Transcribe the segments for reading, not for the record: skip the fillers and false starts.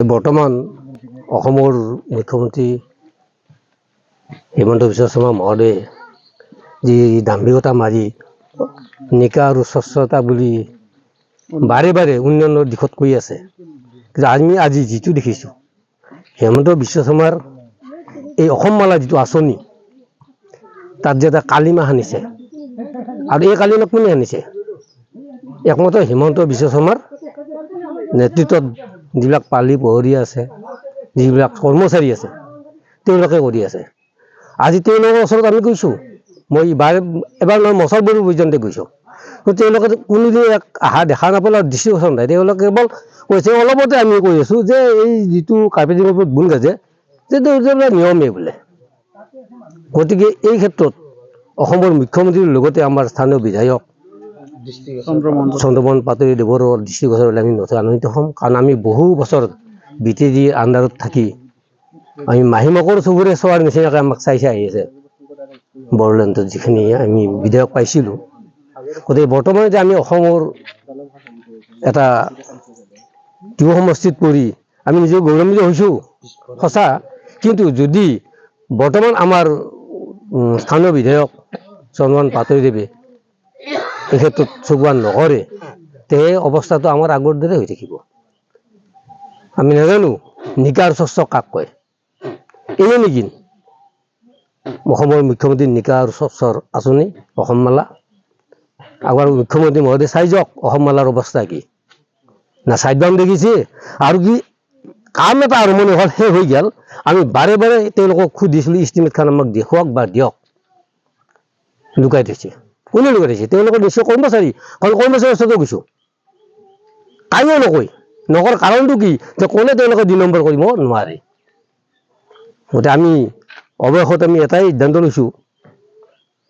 বৰ্তমান অসমৰ মুখ্যমন্ত্ৰী হিমন্ত বিশ্ব শৰ্মা মহোদয়ে যি দাম্ভিকতা মাৰি নিকা আৰু স্বচ্ছতা বুলি বাৰে বাৰে উন্নয়নৰ দিশত কৈ আছে। কিন্তু আমি আজি যিটো দেখিছোঁ হিমন্ত বিশ্ব শৰ্মাৰ এই অসম মালা যিটো আঁচনি তাত যে এটা কালিমা সানিছে আৰু এই কালিমা কোনে সানিছে? একমাত্ৰ হিমন্ত বিশ্ব শৰ্মাৰ নেতৃত্বত যিবিলাক পালি পহৰীয়া আছে, যিবিলাক কৰ্মচাৰী আছে, তেওঁলোকে কৰি আছে। আজি তেওঁলোকৰ ওচৰত আমি গৈছোঁ, মই এবাৰ নহয় মছল বড়ো পৰ্যন্ত গৈছোঁ। তেওঁলোকে কোনোদিন অহা দেখা নাপালে, দৃষ্টিগোচৰ নাই। তেওঁলোকে কেৱল কৈছে অলপতে আমি কৈ আছোঁ যে এই যিটো কাৰ্পেটিঙৰ ওপৰত বুন গাজে যে তেওঁলোকৰ নিয়মেই বোলে। গতিকে এই ক্ষেত্ৰত অসমৰ মুখ্যমন্ত্ৰীৰ লগতে আমাৰ স্থানীয় বিধায়ক চন্দ্ৰমোহন পাটোৱাৰীদেৱৰ দৃষ্টিগোচৰ হ'লে আমি নথৈ আনন্দিত হ'ম। কাৰণ আমি বহু বছৰ BTGৰ আণ্ডাৰত থাকি আমি মাহীমাকৰ চকুৰে চোৱাৰ নিচিনাকৈ আমাক চাই আহি আছে বড়োলেণ্ডত যিখিনি আমি বিধায়ক পাইছিলোঁ। গতিকে বৰ্তমান যে আমি অসমৰ এটা যুৱ সমষ্টিত পৰি আমি নিজে গৌৰৱান্বিত হৈছোঁ সঁচা, কিন্তু যদি বৰ্তমান আমাৰ স্থানীয় বিধায়ক চন্দ্ৰমোহন পাটোৱাৰীদেৱে এই ক্ষেত্ৰত চকুৱান নকৰে তে অৱস্থাটো আমাৰ আগৰ দৰে হৈ থাকিব। আমি নাজানো নিকাৰ স্বচ্ছ কাক কয়। এয়ে নেকি অসমৰ মুখ্যমন্ত্ৰী নিকা আৰু স্বচ্ছৰ আঁচনি অসম মালা? আমাৰ মুখ্যমন্ত্ৰী মহোদয় চাই যাওক অসম মালাৰ অৱস্থা কি, না চাইডবাম দেখিছে আৰু কি কাম এটা আৰম্ভণি হ'ল শেষ হৈ গ'ল। আমি বাৰে বাৰে তেওঁলোকক সুধিছিলোঁ ইষ্টিমেটখন আমাক দেখুৱাওক বা দিয়ক, লুকাই থৈছে। কোনে লুকাই থৈছে? তেওঁলোকৰ নিশ্চয় কৰ্মচাৰী, কাৰণ কৰ্মচাৰীৰ ওচৰতে গৈছোঁ, কায়ো নকয় কাৰণটো কি যে কোনে তেওঁলোকে 2 নম্বৰ কৰিব নোৱাৰে। গতিকে আমি অৱশেষত আমি এটাই সিদ্ধান্ত লৈছোঁ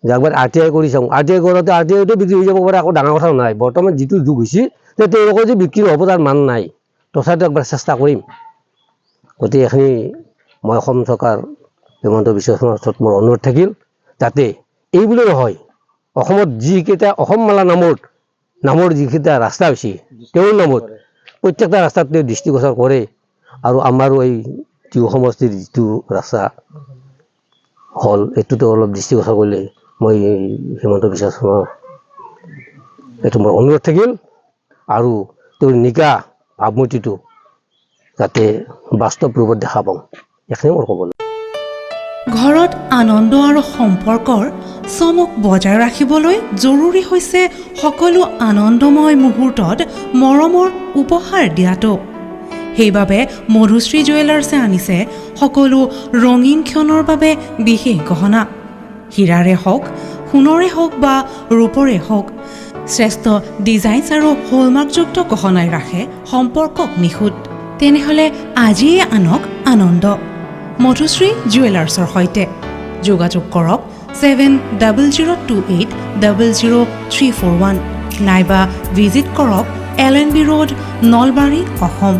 যে একবাৰ RTI কৰি চাওঁ। RTI কৰোঁতে RTIটো বিক্ৰী হৈ যাব পাৰে, আকৌ ডাঙৰ কথা নাই। বৰ্তমান যিটো যুগ হৈছে যে তেওঁলোকৰ যে বিক্ৰী নহ'ব তাৰ মান নাই, তথাপিতো একবাৰ চেষ্টা কৰিম। গতিকে এইখিনি মই অসম চৰকাৰ হিমন্ত বিশ্ব শৰ্মাৰ ওচৰত মোৰ অনুৰোধ থাকিল যাতে এই বুলি নহয়, অসমত যিকেইটা অসম মালা নামৰ যিকেইটা ৰাস্তা হৈছে তেওঁৰ নামত প্ৰত্যেকটা ৰাস্তাত তেওঁ দৃষ্টিগোচৰ কৰে আৰু আমাৰো এই যুৱ সমষ্টিৰ যিটো ৰাস্তা হ'ল এইটোতো অলপ দৃষ্টিগোচৰ কৰিলে মই হিমন্ত বিশ্ব শৰ্মা এইটো মোৰ অনুৰোধ থাকিল আৰু তেওঁৰ নিকা ভাৱমূৰ্তিটো যাতে বাস্তৱ ৰূপত দেখা পাওঁ, এইখিনি মোৰ ক'বলৈ। ঘৰত আনন্দ আৰু সম্পৰ্কৰ চমক বজাই ৰাখিবলৈ জৰুৰী হৈছে সকলো আনন্দময় মুহূৰ্তত মৰমৰ উপহাৰ দিয়াটো। সেইবাবে মধুশ্ৰী জুৱেলাৰ্ছে আনিছে সকলো ৰঙীন ক্ষণৰ বাবে বিশেষ গহনা। হীৰাৰে হওক, সোণৰে হওক বা ৰূপৰে হওক, শ্ৰেষ্ঠ ডিজাইনছ আৰু হলমাৰ্কযুক্ত গহনাই ৰাখে সম্পৰ্কক নিখুঁত। তেনেহ'লে আজিয়ে আনক আনন্দ মধুশ্ৰী জুৱেলাৰ্ছৰ সৈতে। যোগাযোগ কৰক 7028000341 নাইবা ভিজিট কৰক LNB ৰোড, নলবাৰী, অসম।